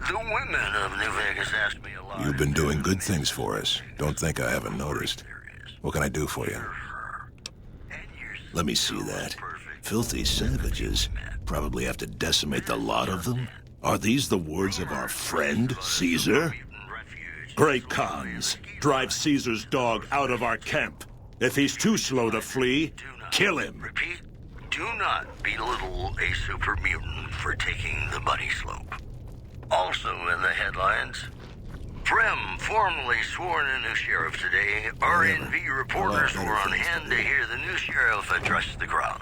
The women of New Vegas asked me a lot. You've been doing good things for us. Don't think I haven't noticed. What can I do for you? Let me see that. Filthy savages. Probably have to decimate the lot of them. Are these the words of our friend, Caesar? Great Khans, drive Caesar's dog out of our camp. If he's too slow to flee, kill him. Repeat, do not belittle a super mutant for taking the bunny slope. Also in the headlines, Frem formally sworn a new sheriff today. RNV reporters were on hand to hear the new sheriff address the crowd.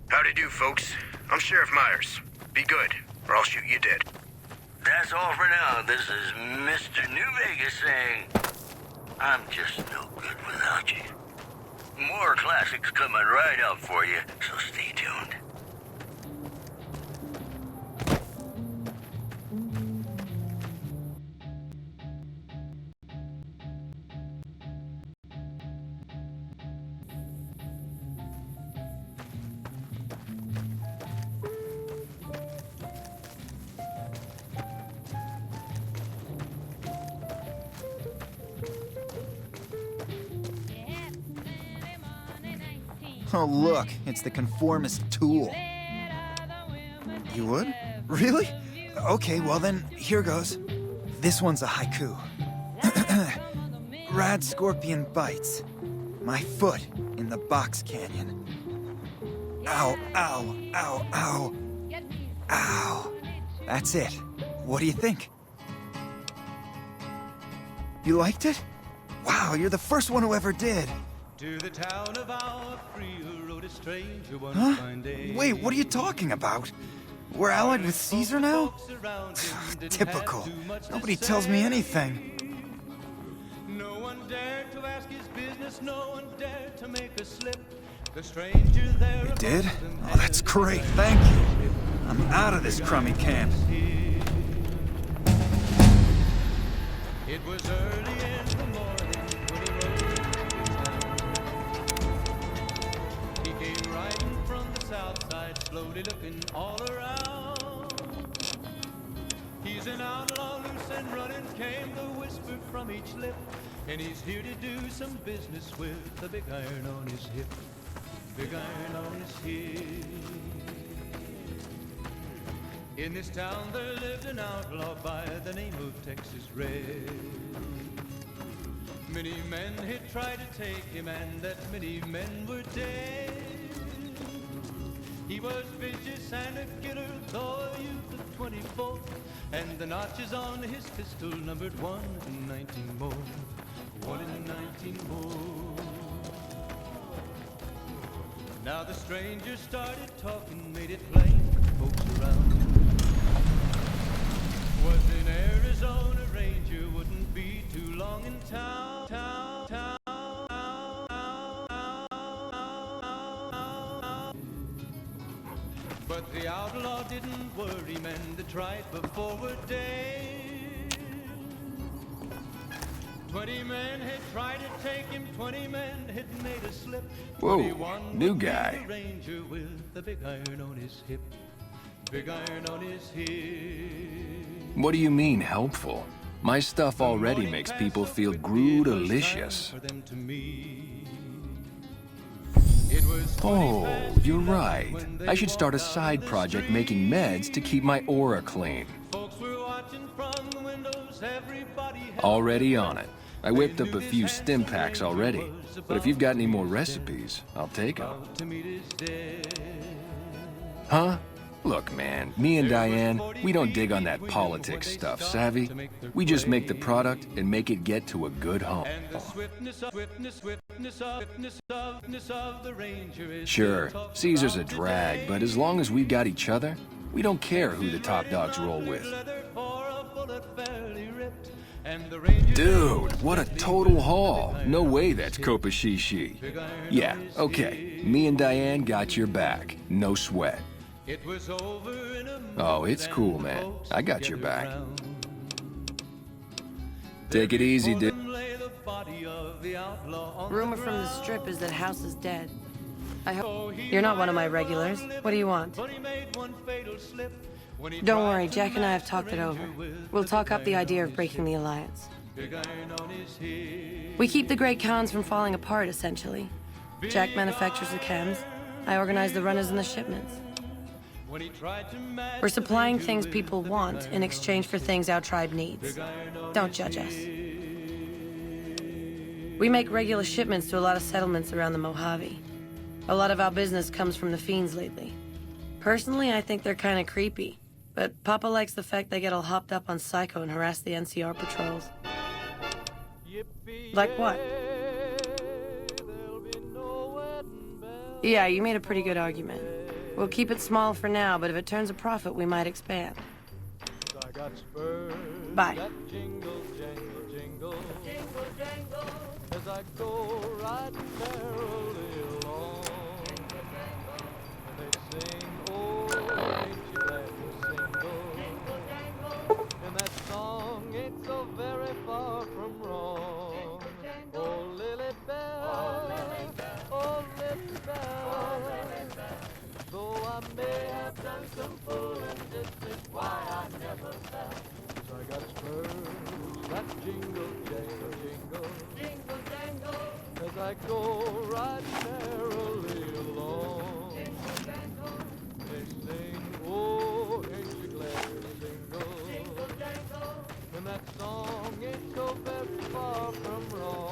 Howdy do, folks. I'm Sheriff Myers. Be good, or I'll shoot you dead. That's all for now. This is Mr. New Vegas saying, I'm just no good without you. More classics coming right up for you, so stay tuned. Oh, look, it's the conformist tool. You would? Really? Okay, well then, here goes. This one's a haiku. Rad scorpion bites. My foot in the box canyon. Ow, ow, ow, ow. Ow. That's it. What do you think? You liked it? Wow, you're the first one who ever did. To the town of our free rode a stranger one Huh? fine day. Wait, what are you talking about? We're allied with Caesar now? Typical. Nobody tells me anything. No one dared to ask his business, no one dared to make a slip. The stranger there. You did? Oh, that's great, thank you. I'm out of this crummy camp. It was early in the morning when he rode into town. He came riding from the south side, slowly looking all around. He's an outlaw, loose and running, came the whisper from each lip. And he's here to do some business with the big iron on his hip. Big iron on his hip. In this town there lived an outlaw by the name of Texas Red. Many men had tried to take him, and that many men were dead. He was vicious and a killer, though a youth of 24, and the notches on his pistol numbered 1 in 19 more. 1 in 19 more. Now the stranger started talking, made it plain to folks around. Was an Arizona Ranger, wouldn't be too long in town. But the outlaw didn't worry men that tried before were dead. 20 men had tried to take him, 20 men had made a slip. Whoa, 21 new would be guy. the Ranger with the big iron on his hip. Big iron on his hip. What do you mean, helpful? My stuff already makes people feel groo-delicious. Oh, you're right. I should start a side project making meds to keep my aura clean. Already on it. I whipped up a few stim packs already, but if you've got any more recipes, I'll take them. Huh? Look, man, me and Diane, we don't dig on that politics stuff, savvy? We just make the product and make it get to a good home. Sure, Caesar's a drag, but as long as we've got each other, we don't care who the top dogs roll with. Dude, what a total haul. No way that's Kopashishi. Yeah, okay, me and Diane got your back. No sweat. Oh, it's cool, man. I got your back. Take it easy, dude. Rumor from the strip is that House is dead. I hope you're not one of my regulars. What do you want? Don't worry, Jack and I have talked it over. We'll talk up the idea of breaking the alliance. We keep the Great Khans from falling apart, essentially. Jack manufactures the chems. I organize the runners and the shipments. We're supplying things people want in exchange for things our tribe needs. Don't judge us. We make regular shipments to a lot of settlements around the Mojave. A lot of our business comes from the Fiends lately. Personally, I think they're kind of creepy. But Papa likes the fact they get all hopped up on Psycho and harass the NCR patrols. Like what? Yeah, you made a pretty good argument. We'll keep it small for now, but if it turns a profit, we might expand. Bye. As I go riding merrily along, and they sing, oh, ain't you glad you're single? And that song ain't so very far from wrong. Oh, Lily Bell, oh, Lily Bell, though I may have done some fooling, this is why I never fell. 'Cause I got spurs that jingle, jangle, jingle, jingle, jangle, as I go riding merrily along. Jingle, jangle, they sing, oh, ain't you glad you're single? Jingle, jangle, and that song ain't so very far from wrong.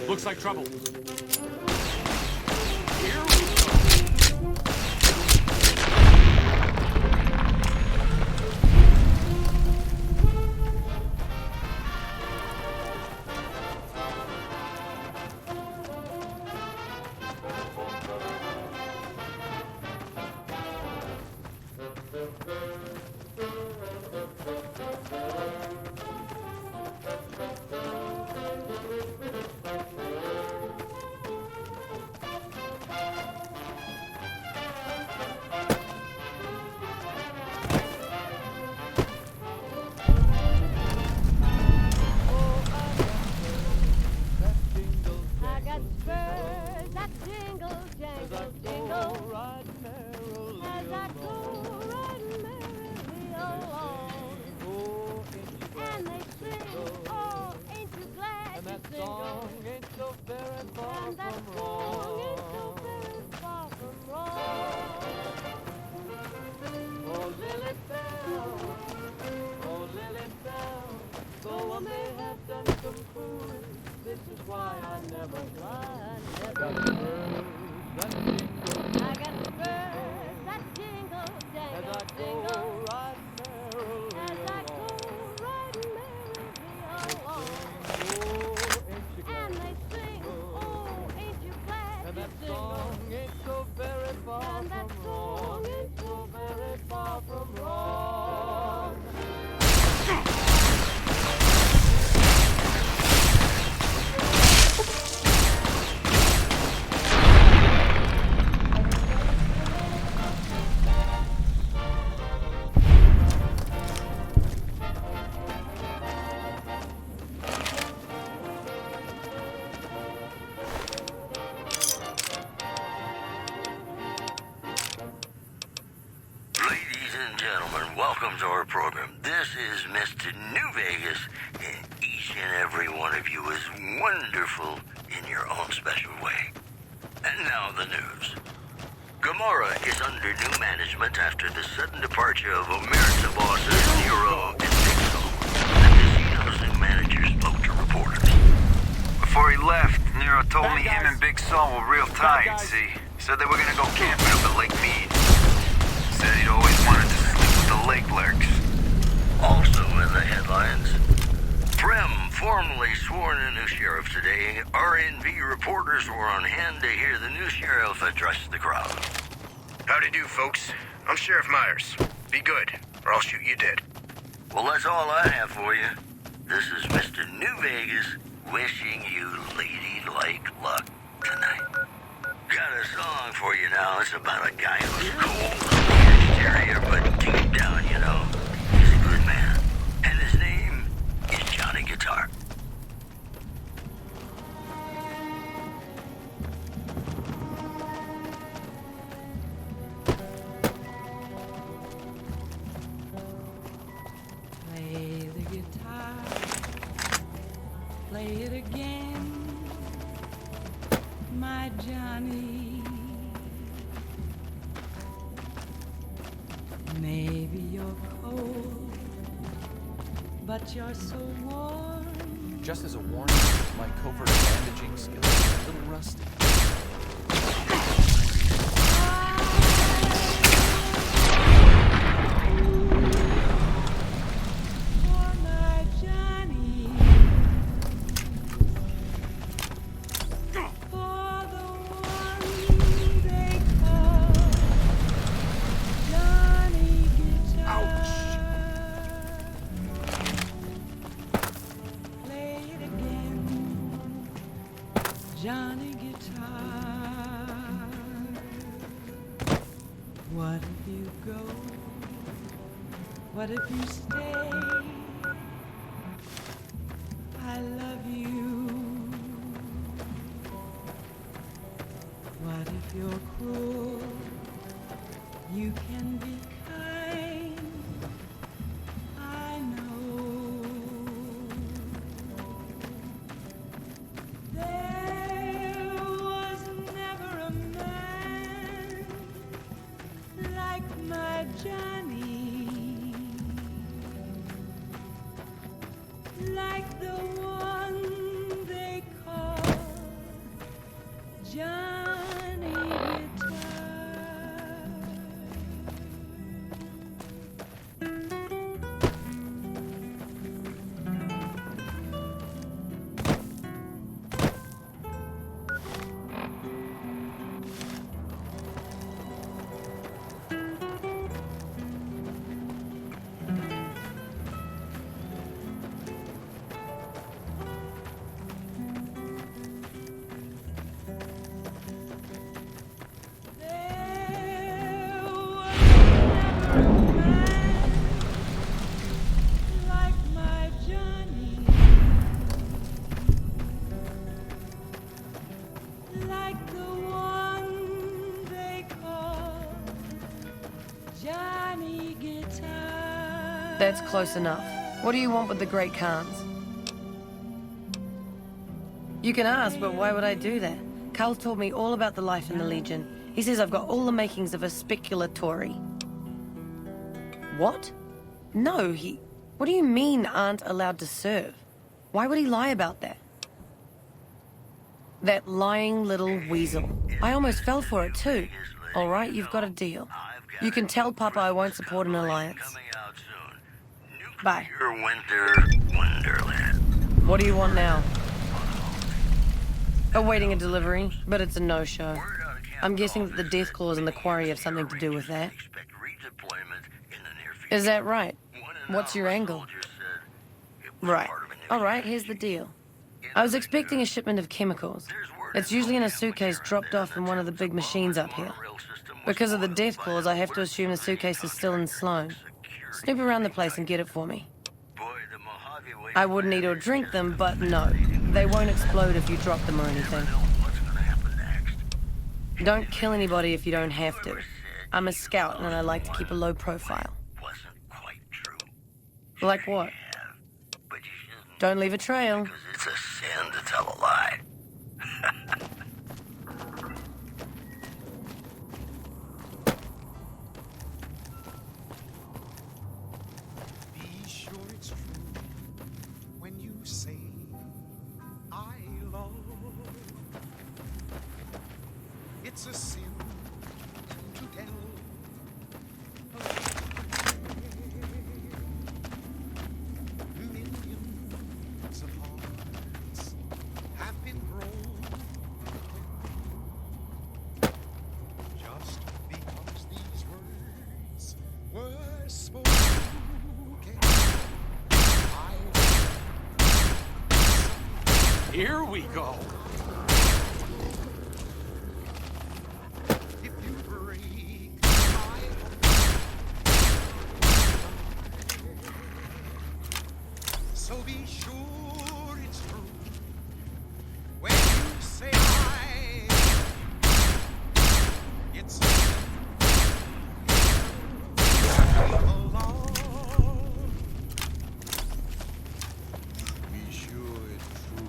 Looks like trouble. Welcome to our program. This is Mr. New Vegas, and each and every one of you is wonderful in your own special way. And now the news. Gomorrah is under new management after the sudden departure of Omerta bosses Nero and Dixon. The casino's new manager spoke to reporters. Before he left, Nero told me him and Big Saul were real tight, see? Said they were gonna go camping up at Lake Mead. Said he'd always wanted to sleep with the lake lurks. Also in the headlines, Prim formally sworn a new sheriff today. RNV reporters were on hand to hear the new sheriff address the crowd. Howdy do, folks. I'm Sheriff Myers. Be good, or I'll shoot you dead. Well, that's all I have for you. This is Mr. New Vegas wishing you ladylike luck tonight. Got a song for you now. It's about a guy who's cold on the exterior, but deep down, you know, he's a good man. And his name is Johnny Guitar. Play it again, my Johnny. Maybe you're cold, but you're so warm. Just as a warning, my covert bandaging skills are a little rusty. Johnny Guitar. What if you go? What if you stay? I love you. What if you're cruel? You can be kind. I know. Johnny, like the one they call Johnny That's close enough. What do you want with the Great Khans? You can ask, but why would I do that? Carl told me all about the life in the Legion. He says I've got all the makings of a speculatory. What? No, What do you mean aren't allowed to serve? Why would he lie about that? That lying little weasel. I almost fell for it too. All right, you've got a deal. You can tell Papa I won't support an alliance. Bye. Your winter wonderland. What do you want now? Awaiting a delivery, but it's a no-show. I'm guessing that the death clause in the quarry have something to do with that. Is that right? What's your angle? Right. All right, here's the deal. I was expecting a shipment of chemicals. It's usually in a suitcase dropped off in one of the big machines up here. Because of the death clause, I have to assume the suitcase is still in Sloan. Snoop around the place and get it for me. I wouldn't eat or drink them, but no. They won't explode if you drop them or anything. Don't kill anybody if you don't have to. I'm a scout and I like to keep a low profile. Like what? Don't leave a trail. It's a sin to tell a lie. Be sure it's true when you say I love. It's a sin to tell. Millions of hearts have been broken just because these words were spoken. Here we go. If you break my heart, so be sure it's true when you say it's alone. Be sure it's true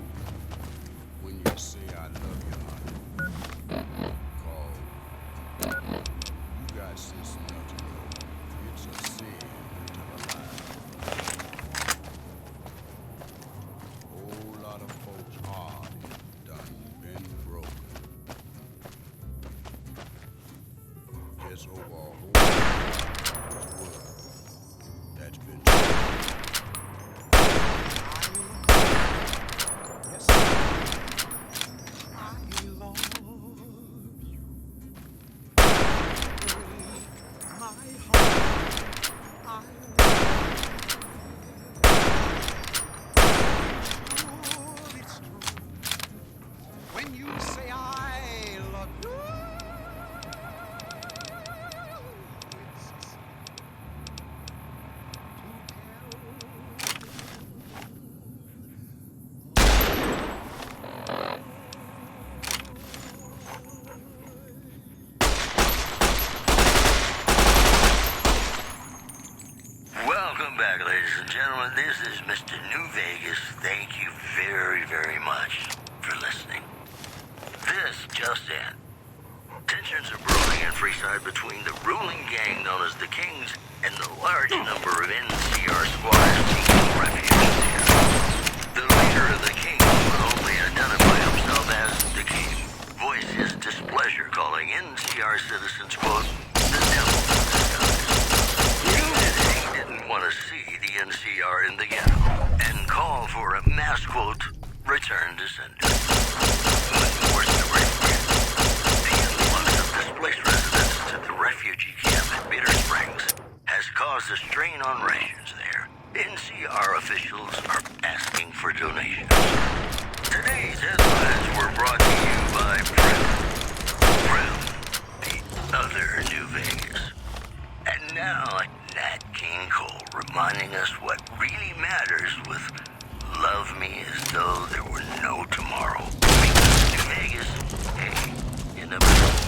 This is Mr. New Vegas. Thank you very, very much for listening. This just in. Tensions are brewing in Freeside between the ruling gang known as the Kings and the large number of NCR squatters seeking refuge here. The leader of the Kings would only identify himself as the King, voice his displeasure, calling NCR citizens, quote, the devil in disguise. He didn't want to see the NCR in the ghetto and call for a mass, quote, return to sender. One more story for you. The influx of displaced residents to the refugee camp at Bitter Springs has caused a strain on rations there. NCR officials are asking for donations. Today's headlines were brought to you by Prem. Prem, the other New Vegas. And now, Nat King Cole reminding us what really matters with Love Me as Though There Were No Tomorrow. Because New Vegas, hey, you never know.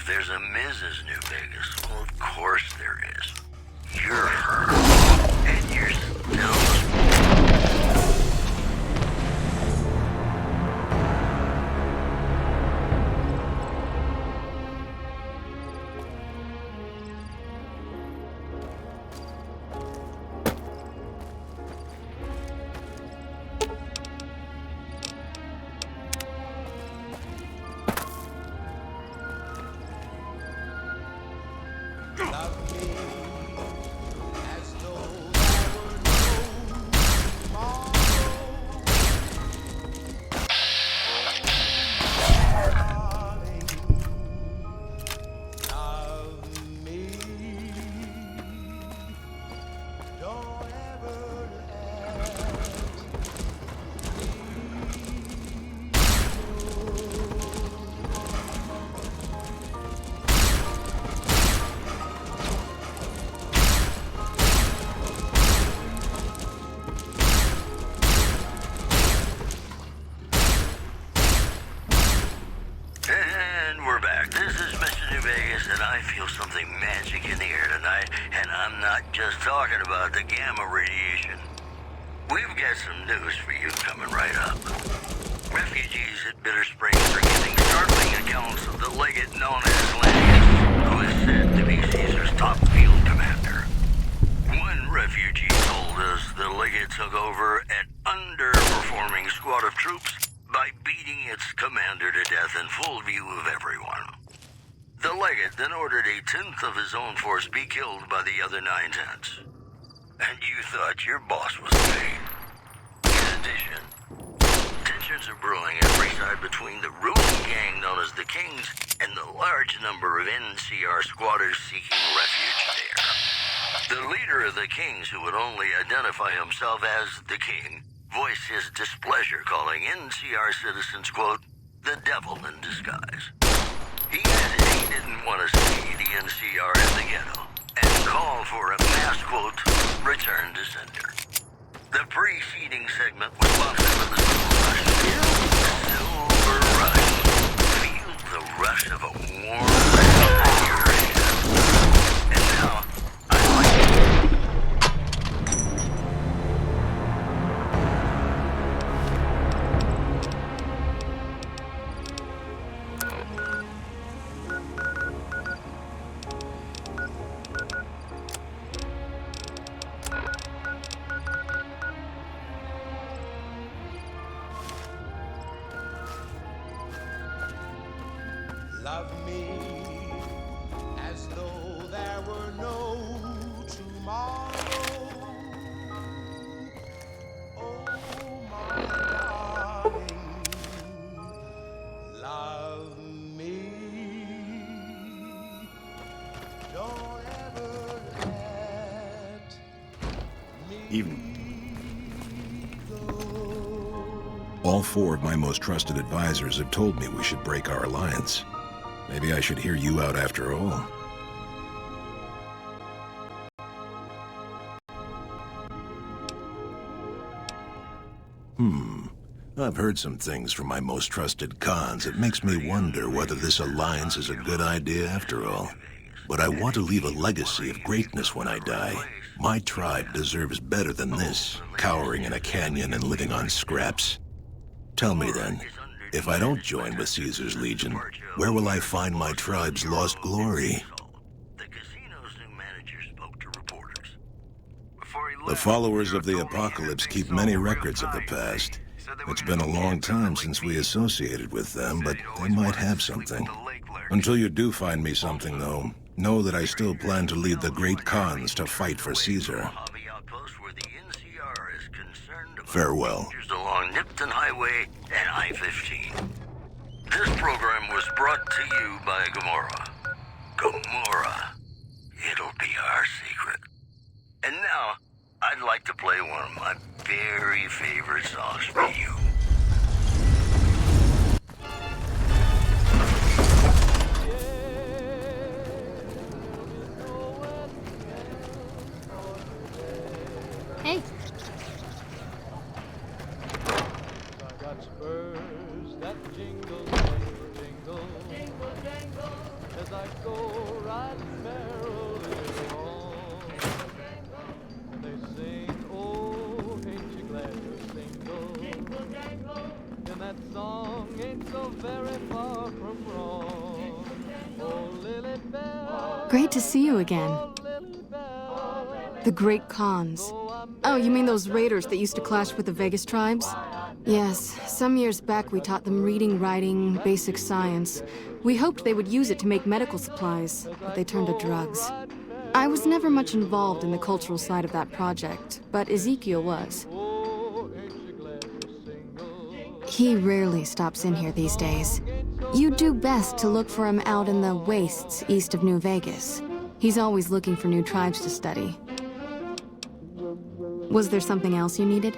There's a Mrs. New Vegas. Well, of course there is. You're her. And you're still... feel something magic in the air tonight, and I'm not just talking about the gamma radiation. We've got some news for you coming right up. Refugees at Bitter Springs are giving startling accounts of the legate known as Lannis, who is said to be Caesar's top field commander. One refugee told us the legate took over an underperforming squad of troops by beating its commander to death in full view of everyone. The legate then ordered a tenth of his own force be killed by the other 9/10. And you thought your boss was paid. In addition, tensions are brewing at Freeside between the ruling gang known as the Kings and the large number of NCR squatters seeking refuge there. The leader of the Kings, who would only identify himself as the King, voiced his displeasure, calling NCR citizens, quote, the devil in disguise. He added he didn't want to see the NCR in the ghetto, and called for a mass, quote, return to sender. The preceding segment was sponsored by the Silver Rush. Feel the rush of a warm breath in your hand. And now, I'd like Love me as though there were no tomorrow. Oh, my darling, love me. Don't ever let me go. All four of my most trusted advisors have told me we should break our alliance. Maybe I should hear you out after all. I've heard some things from my most trusted cons. It makes me wonder whether this alliance is a good idea after all. But I want to leave a legacy of greatness when I die. My tribe deserves better than this, cowering in a canyon and living on scraps. Tell me then, if I don't join with Caesar's Legion, where will I find my tribe's lost glory? The followers of the apocalypse keep many records of the past. It's been a long time since we associated with them, but they might have something. Until you do find me something, though, know that I still plan to lead the great cons to fight for Caesar. Farewell. Along Nipton Highway and I-15. This program was brought to you by Gamora. Gamora. It'll be our secret. And now, I'd like to play one of my very favorite songs for you. Hey. I got spurs that jingle, jingle, jingle, jingle, jingle, as I go riding merrily along. And they sing, oh, ain't you glad you're single? Jingle, jangle. And that song ain't so very far from wrong. Oh, Lily Bell. Great to see you again. The Great Khans. Oh, you mean those raiders that used to clash with the Vegas tribes? Yes, some years back we taught them reading, writing, basic science. We hoped they would use it to make medical supplies, but they turned to drugs. I was never much involved in the cultural side of that project, but Ezekiel was. He rarely stops in here these days. You'd do best to look for him out in the wastes east of New Vegas. He's always looking for new tribes to study. Was there something else you needed?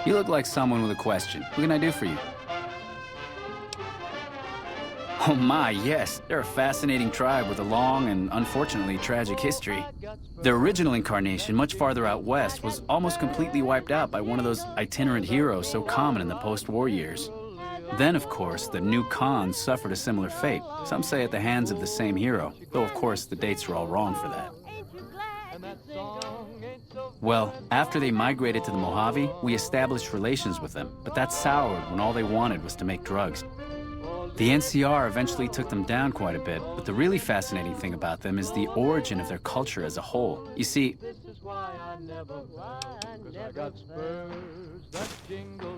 You look like someone with a question. What can I do for you? Oh my, yes. They're a fascinating tribe with a long and unfortunately tragic history. Their original incarnation, much farther out west, was almost completely wiped out by one of those itinerant heroes so common in the post-war years. Then, of course, the new Khans suffered a similar fate, some say at the hands of the same hero, though of course the dates are all wrong for that. Well, after they migrated to the Mojave, we established relations with them, but that soured when all they wanted was to make drugs. The NCR eventually took them down quite a bit, but the really fascinating thing about them is the origin of their culture as a whole. You see...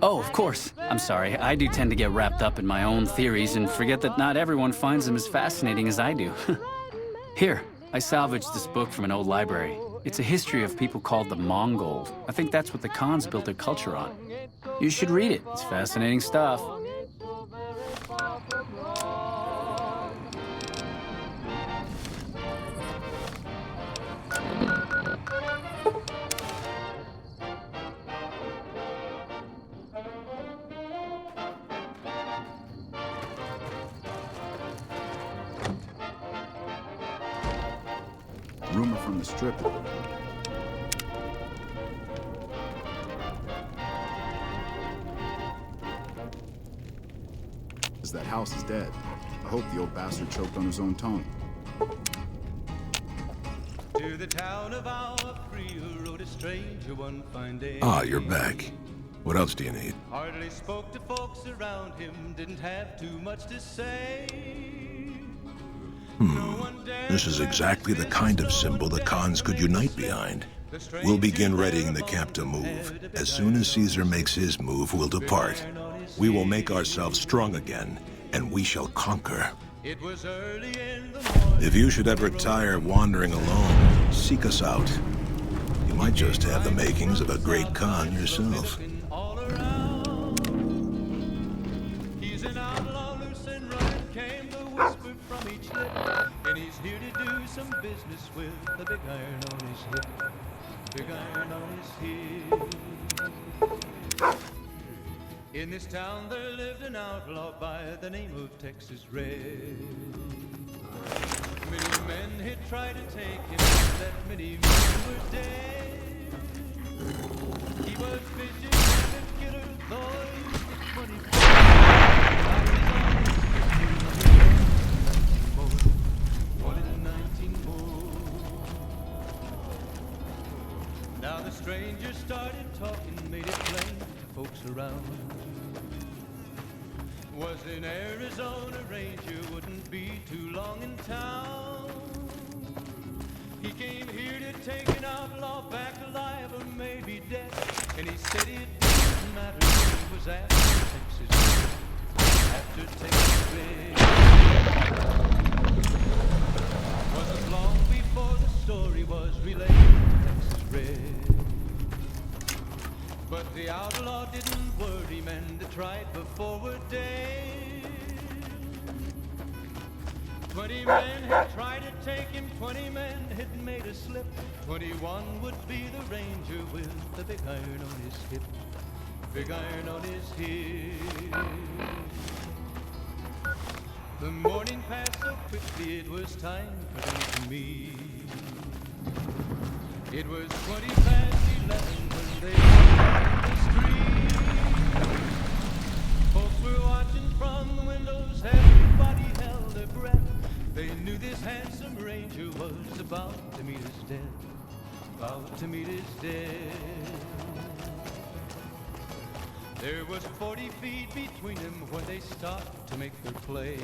Oh, of course. I'm sorry. I do tend to get wrapped up in my own theories and forget that not everyone finds them as fascinating as I do. Here, I salvaged this book from an old library. It's a history of people called the Mongols. I think that's what the Khans built their culture on. You should read it. It's fascinating stuff. Rumor from the strip. That house is dead. I hope the old bastard choked on his own tongue. To the town of our free rode a stranger one fine day. Ah, you're back. What else do you need? Hardly spoke to folks around him, didn't have too much to say. This is exactly the kind of symbol the Khans could unite behind. We'll begin readying the camp to move. As soon as Caesar makes his move, we'll depart. We will make ourselves strong again, and we shall conquer. If you should ever tire wandering alone, seek us out. You might just have the makings of a great Khan yourself. He's an outlaw, loose and running, came the whisper from each lip. And he's here to do some business with the big iron on his hip. Big iron on his hip. In this town there lived an outlaw by the name of Texas Red. Many men had tried to take him, that many men were dead. He was vicious and a killer, though he used to 24. One in 19 more. Now the stranger started talking, made it plain to folks around. Was in Arizona, Ranger wouldn't be too long in town. He came here to take an outlaw back alive or maybe dead. And he said it didn't matter if he was after Texas. After Texas Red. Wasn't long before the story was relayed to Texas Red. But the outlaw didn't worry men that tried before were dead. 20 men had tried to take him, 20 men had made a slip. 21 would be the ranger with the big iron on his hip. Big iron on his hip. The morning passed so quickly it was time for them to meet. It was 20 past 11 when they walked down the street. Folks were watching from the windows, everybody held their breath. They knew this handsome ranger was about to meet his death. About to meet his death. There was 40 feet between them when they stopped to make their play.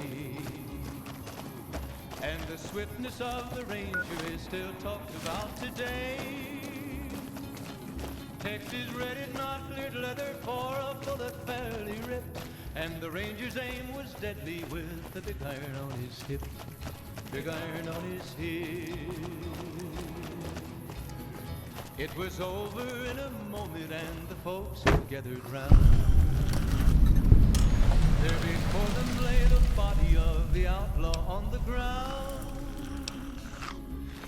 And the swiftness of the ranger is still talked about today. Texas Red had not cleared leather for a bullet fairly ripped. And the ranger's aim was deadly with the big iron on his hip. Big iron on his hip. It was over in a moment and the folks had gathered round. There before them lay the body of the outlaw on the ground.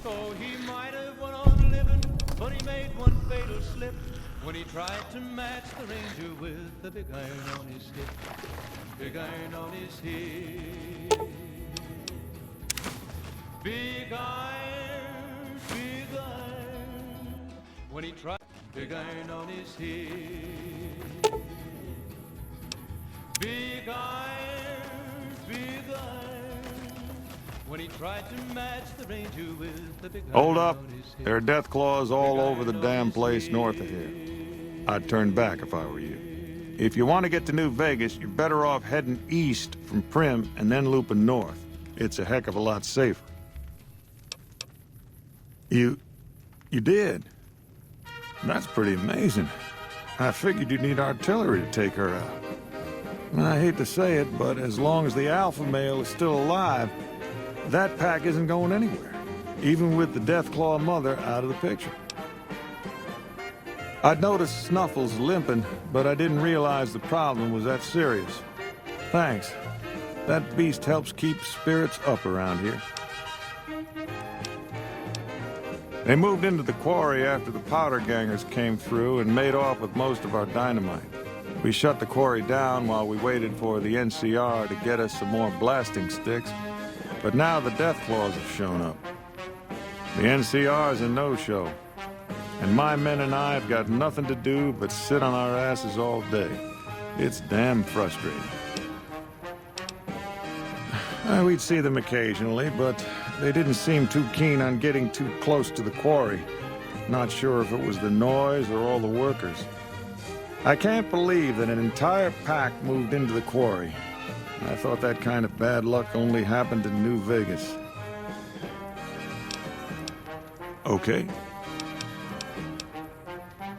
Oh, he might have went on living, but he made one fatal slip. when he tried to match the ranger with the big iron on his hip. Big iron on his hip. Big iron, big iron. When he tried, big iron on his hip. Big iron, big iron. When he tried to match the ranger with the big iron. Hold up. There are death claws all over the damn place north of here. I'd turn back if I were you. If you want to get to New Vegas, you're better off heading east from Prim and then looping north. It's a heck of a lot safer. You did? That's pretty amazing. I figured you'd need artillery to take her out. I hate to say it, but as long as the alpha male is still alive, that pack isn't going anywhere, even with the Deathclaw mother out of the picture. I'd noticed Snuffles limping, but I didn't realize the problem was that serious. Thanks. That beast helps keep spirits up around here. They moved into the quarry after the powder gangers came through and made off with most of our dynamite. We shut the quarry down while we waited for the NCR to get us some more blasting sticks, but now the Deathclaws have shown up. The NCR's a no-show, and my men and I have got nothing to do but sit on our asses all day. It's damn frustrating. We'd see them occasionally, but they didn't seem too keen on getting too close to the quarry. Not sure if it was the noise or all the workers. I can't believe that an entire pack moved into the quarry. I thought that kind of bad luck only happened in New Vegas. Okay.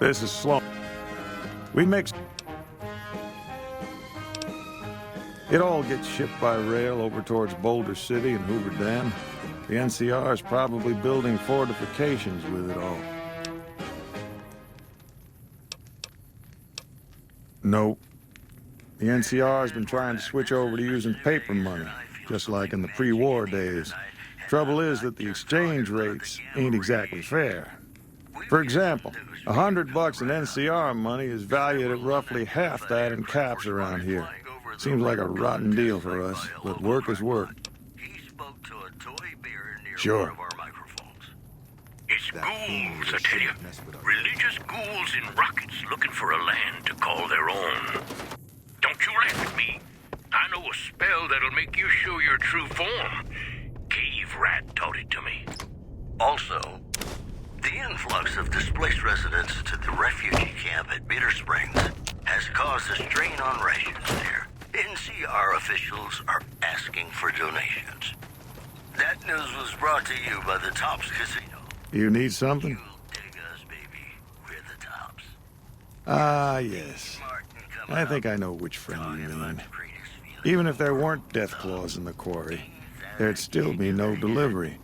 This is slow. We make... It all gets shipped by rail over towards Boulder City and Hoover Dam. The NCR is probably building fortifications with it all. Nope. The NCR has been trying to switch over to using paper money, just like in the pre-war days. Trouble is that the exchange rates ain't exactly fair. For example, $100 in NCR money is valued at roughly half that in caps around here. Seems like a rotten deal for us, but work is work. Sure. It's ghouls, I tell you. Religious ghouls in rockets looking for a land to call their own. Don't you laugh at me. I know a spell that'll make you show your true form. Cave Rat taught it to me. Also, the influx of displaced residents to the refugee camp at Bitter Springs has caused a strain on rations there. NCR officials are asking for donations. That news was brought to you by the Tops Casino. You need something? Dig us, baby. We're the Tops. Ah, yes. I think I know which friend you mean. Even if there weren't Deathclaws in the quarry, there'd still be no delivery.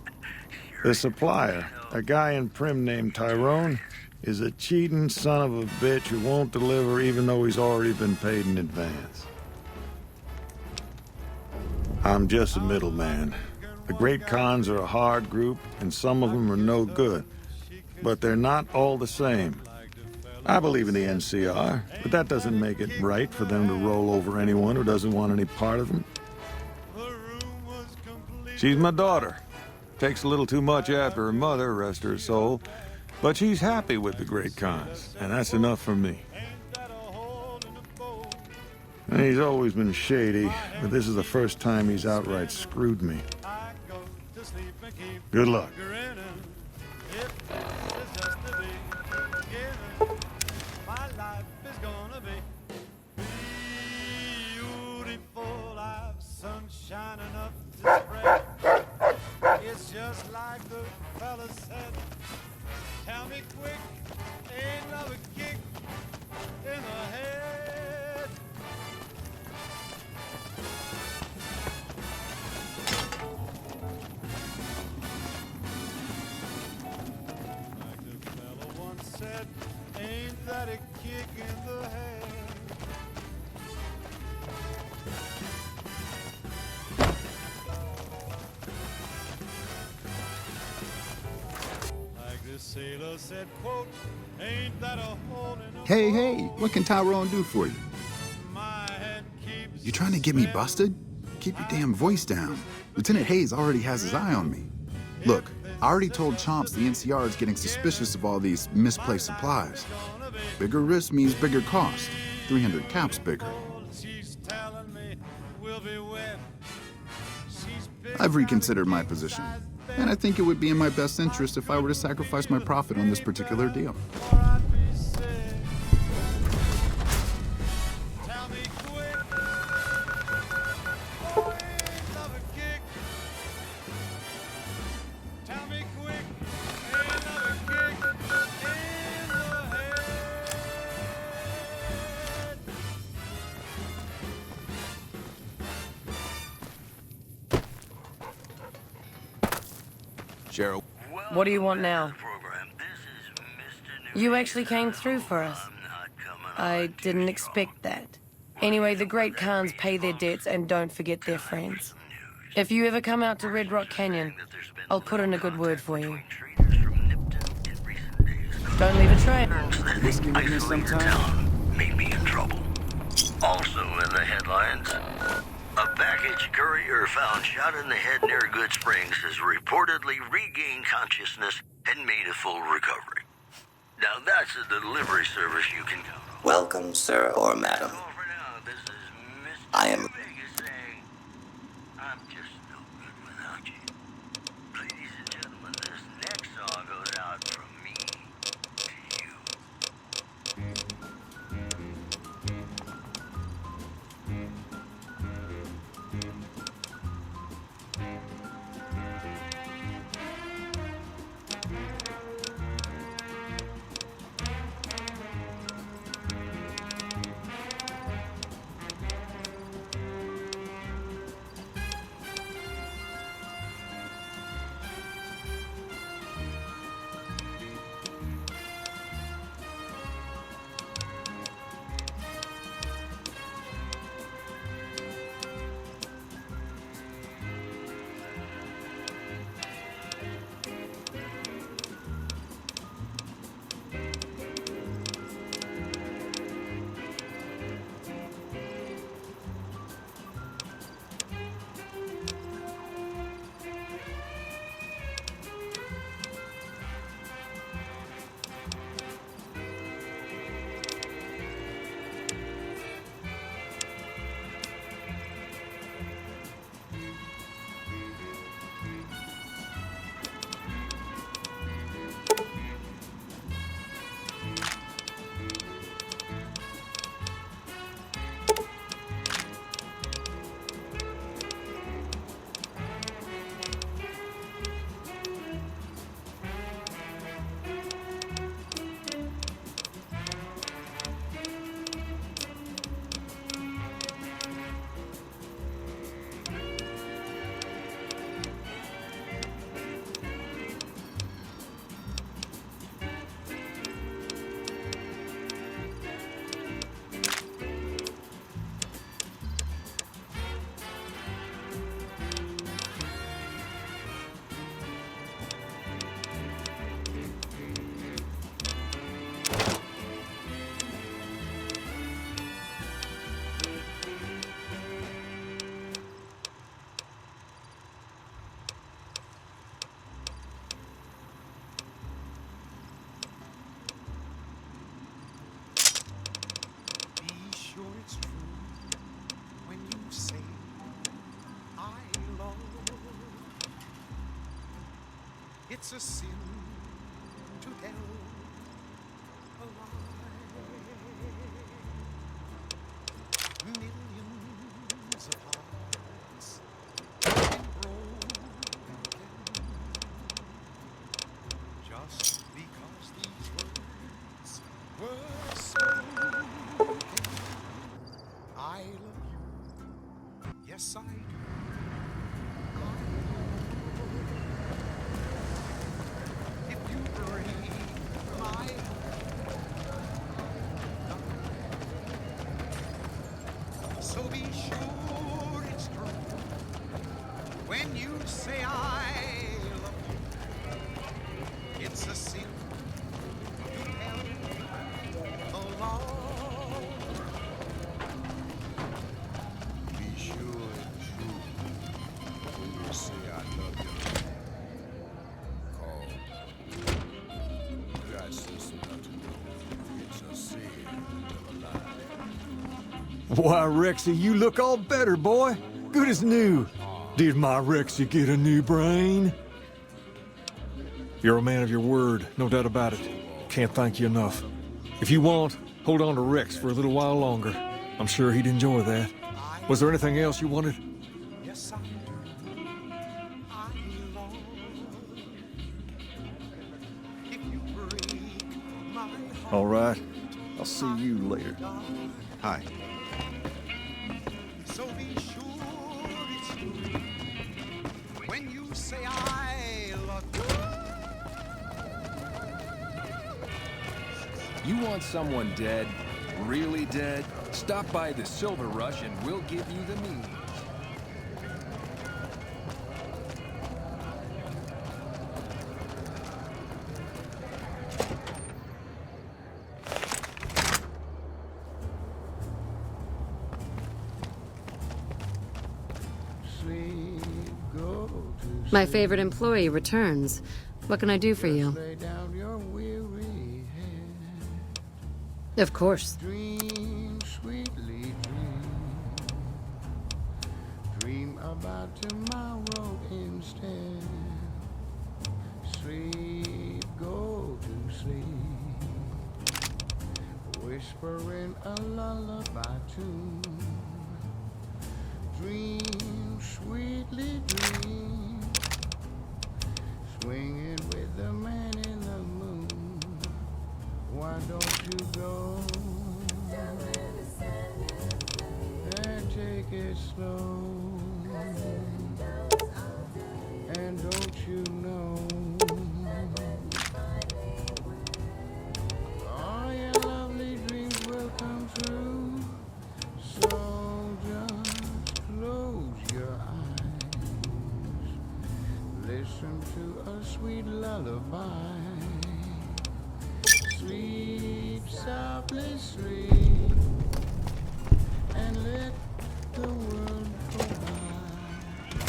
The supplier, a guy in Prim named Tyrone, is a cheating son of a bitch who won't deliver even though he's already been paid in advance. I'm just a middleman. The Great Khans are a hard group, and some of them are no good. But they're not all the same. I believe in the NCR, but that doesn't make it right for them to roll over anyone who doesn't want any part of them. She's my daughter. Takes a little too much after her mother, rest her soul. But she's happy with the Great Khans, and that's enough for me. And he's always been shady, but this is the first time he's outright screwed me. Good luck. Sunshine enough to spread. It's just like the fella said. Tell me quick, ain't love a kick in the head. Like the fella once said, ain't that a kick in the head? Sailor Well said, quote, ain't that a hole in a Hey, what can Tyrone do for you? You trying to get me busted? Keep your damn voice down. Lieutenant Hayes already has his eye on me. Look, I already told Chomps the NCR is getting suspicious of all these misplaced supplies. Bigger risk means bigger cost. 300 caps bigger. I've reconsidered my position, and I think it would be in my best interest if I were to sacrifice my profit on this particular deal. Cheryl. What do you want now? You actually came through for us. I didn't expect that. Anyway, the Great Khans pay their debts and don't forget their friends. If you ever come out to Red Rock Canyon, I'll put in a good word for you. Don't leave a trail. Whiskey with me sometime made me in trouble. Also in the headlines, a package courier found shot in the head near Good Springs has reportedly regained consciousness and made a full recovery. Now that's a delivery service you can count on. Welcome, sir or madam. I am... I'm just no good without you. Ladies and gentlemen, this next song goes out from me to you. It's a sin to tell a lie. Millions of hearts have been broken just because these words were spoken. I love you, yes I do. So be sure it's true when you say I love you. It's a sin Why, Rexy, you look all better, boy. Good as new. Did my Rexy get a new brain? You're a man of your word, no doubt about it. Can't thank you enough. If you want, hold on to Rex for a little while longer. I'm sure he'd enjoy that. Was there anything else you wanted? Yes, All right. I'll see you later. Hi. so be sure it's true. When you say I love You want someone dead? Really dead? Stop by the Silver Rush and we'll give you the means. My favorite employee returns. What can I do for you? Of course. Dream, sweetly dream about tomorrow instead. Sleep, go to sleep. Whispering a lullaby tune. Dream, sweetly dream. Swinging with the man in the moon. Why don't you go and take it slow? And don't you know all your lovely dreams will come true? So just close your eyes, listen to a sweet lullaby. Sleep softly, sleep, and let the world go by.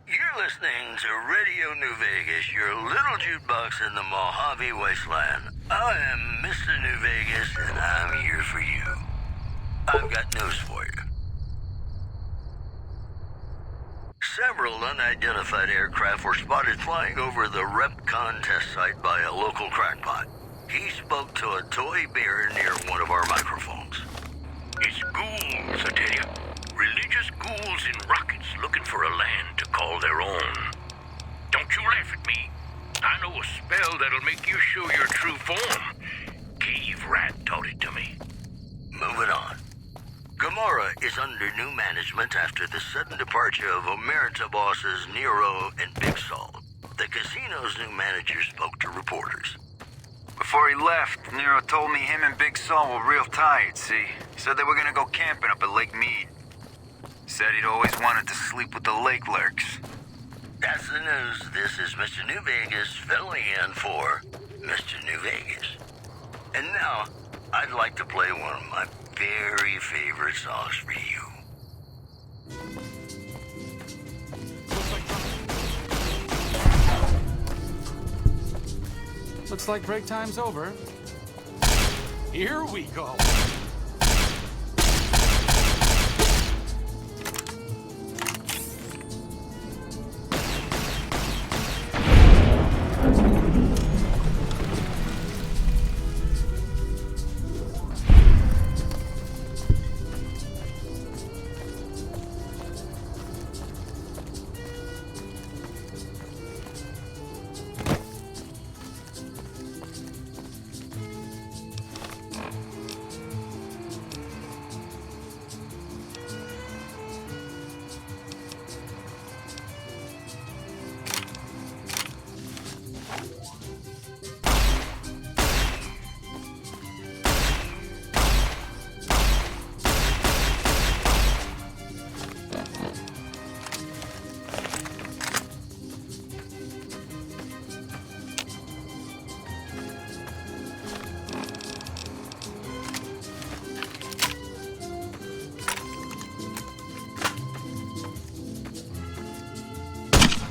You're listening to Radio New Vegas, your little jukebox in the Mojave Wasteland. I am Mr. New Vegas, and I'm here for you. I've got news for you. Several unidentified aircraft were spotted flying over the RepCon test site by a local crackpot. He spoke to a toy bear near one of our microphones. It's ghouls, I tell you. Religious ghouls in rockets looking for a land to call their own. Don't you laugh at me. I know a spell that'll make you show your true form. Cave Rat taught it to me. Moving on. Gomorrah is under new management after the sudden departure of Omerta bosses Nero and Big Sol. The casino's new manager spoke to reporters. Before he left, Nero told me him and Big Sol were real tired, see? He said they were gonna go camping up at Lake Mead. Said he'd always wanted to sleep with the lake lurks. That's the news. This is Mr. New Vegas filling in for Mr. New Vegas. And now, I'd like to play one of my very favorite songs for you. Looks like break time's over. Here we go.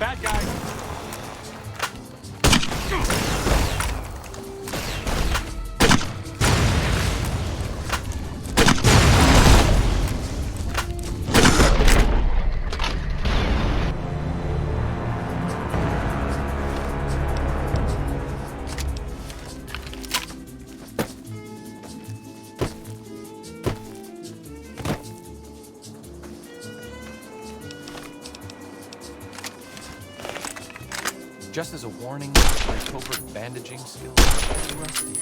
Bad guy. Just as a warning, my covert bandaging skills are pretty rusty.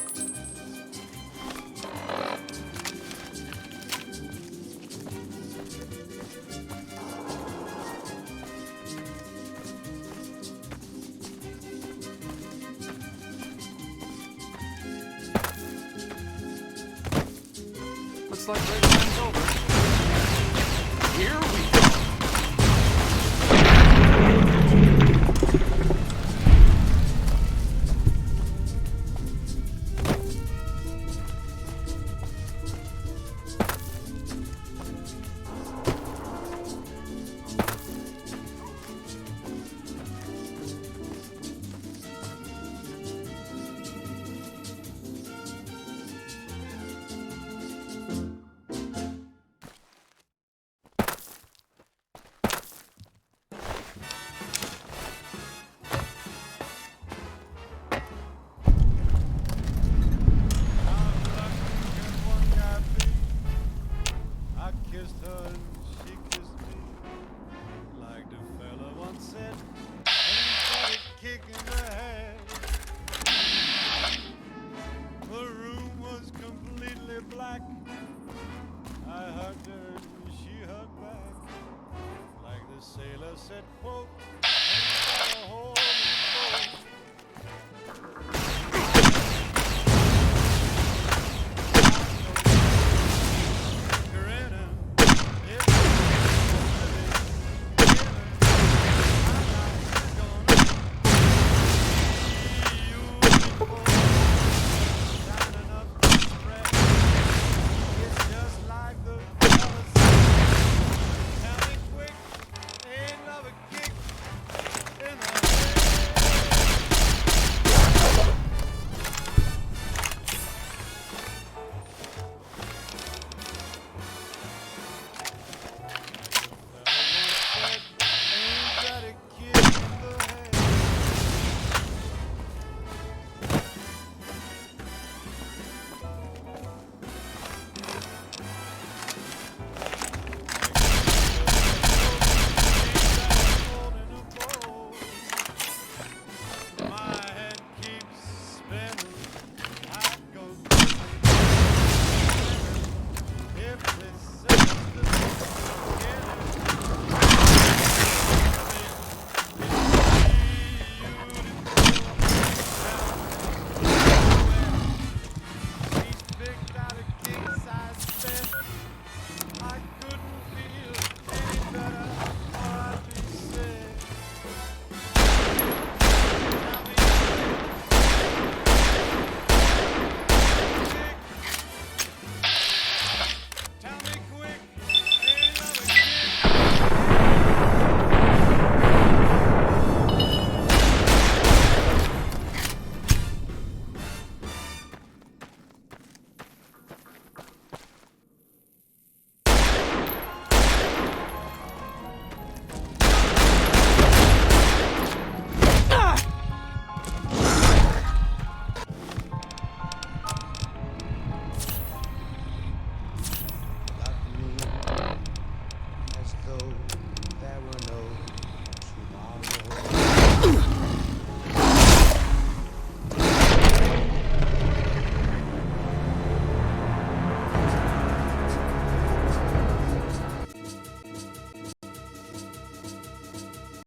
Looks like break time's over. Here we go. I hugged her and she hugged back. Like the sailor said, quote,